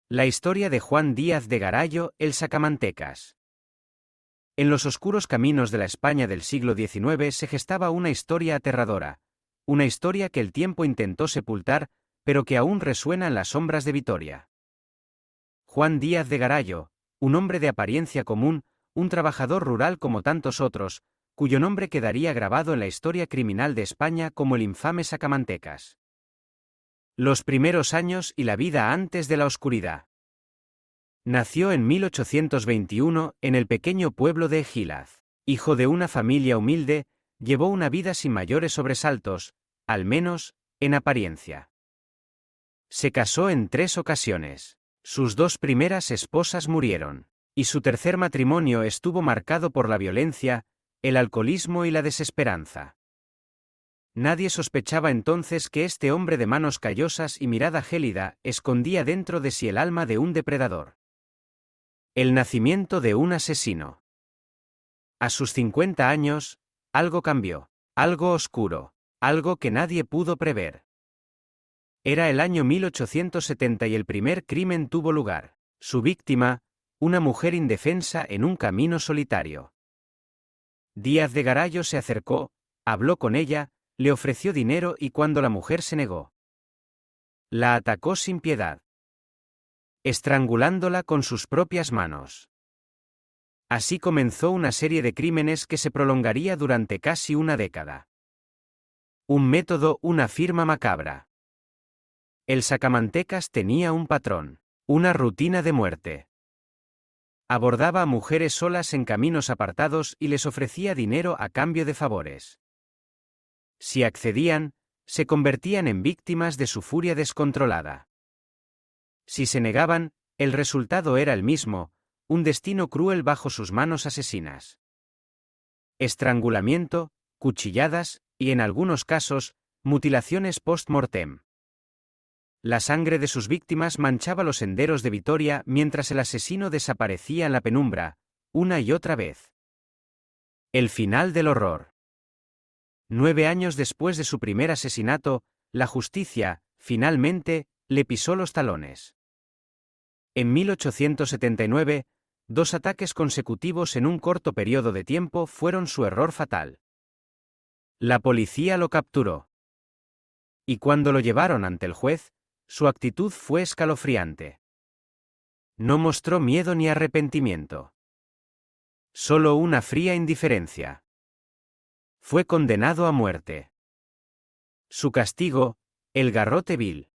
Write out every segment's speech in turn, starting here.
La historia de Juan Díaz de Garayo, el Sacamantecas. En los oscuros caminos de la España del siglo XIX se gestaba una historia aterradora, una historia que el tiempo intentó sepultar, pero que aún resuena en las sombras de Vitoria. Juan Díaz de Garayo, un hombre de apariencia común, un trabajador rural como tantos otros, cuyo nombre quedaría grabado en la historia criminal de España como el infame Sacamantecas. Los primeros años y la vida antes de la oscuridad. Nació en 1821 en el pequeño pueblo de Egilaz. Hijo de una familia humilde, llevó una vida sin mayores sobresaltos, al menos, en apariencia. Se casó en 3 ocasiones. Sus 2 primeras esposas murieron, y su tercer matrimonio estuvo marcado por la violencia, el alcoholismo y la desesperanza. Nadie sospechaba entonces que este hombre de manos callosas y mirada gélida escondía dentro de sí el alma de un depredador. El nacimiento de un asesino. A sus 50 años, algo cambió, algo oscuro, algo que nadie pudo prever. Era el año 1870 y el primer crimen tuvo lugar. Su víctima, una mujer indefensa en un camino solitario. Díaz de Garayo se acercó, habló con ella, le ofreció dinero y cuando la mujer se negó, la atacó sin piedad, estrangulándola con sus propias manos. Así comenzó una serie de crímenes que se prolongaría durante casi una década. Un método, una firma macabra. El Sacamantecas tenía un patrón, una rutina de muerte. Abordaba a mujeres solas en caminos apartados y les ofrecía dinero a cambio de favores. Si accedían, se convertían en víctimas de su furia descontrolada. Si se negaban, el resultado era el mismo, un destino cruel bajo sus manos asesinas. Estrangulamiento, cuchilladas, y en algunos casos, mutilaciones post-mortem. La sangre de sus víctimas manchaba los senderos de Vitoria mientras el asesino desaparecía en la penumbra, una y otra vez. El final del horror. 9 años después de su primer asesinato, la justicia, finalmente, le pisó los talones. En 1879, 2 ataques consecutivos en un corto periodo de tiempo fueron su error fatal. La policía lo capturó. Y cuando lo llevaron ante el juez, su actitud fue escalofriante. No mostró miedo ni arrepentimiento. Solo una fría indiferencia. Fue condenado a muerte. Su castigo, el garrote vil.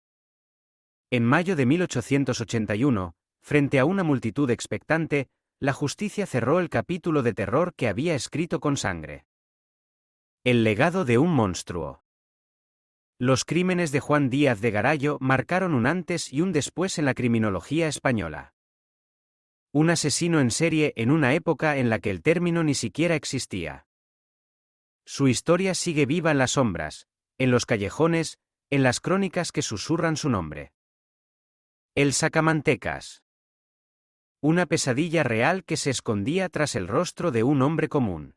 En mayo de 1881, frente a una multitud expectante, la justicia cerró el capítulo de terror que había escrito con sangre. El legado de un monstruo. Los crímenes de Juan Díaz de Garayo marcaron un antes y un después en la criminología española. Un asesino en serie en una época en la que el término ni siquiera existía. Su historia sigue viva en las sombras, en los callejones, en las crónicas que susurran su nombre. El Sacamantecas. Una pesadilla real que se escondía tras el rostro de un hombre común.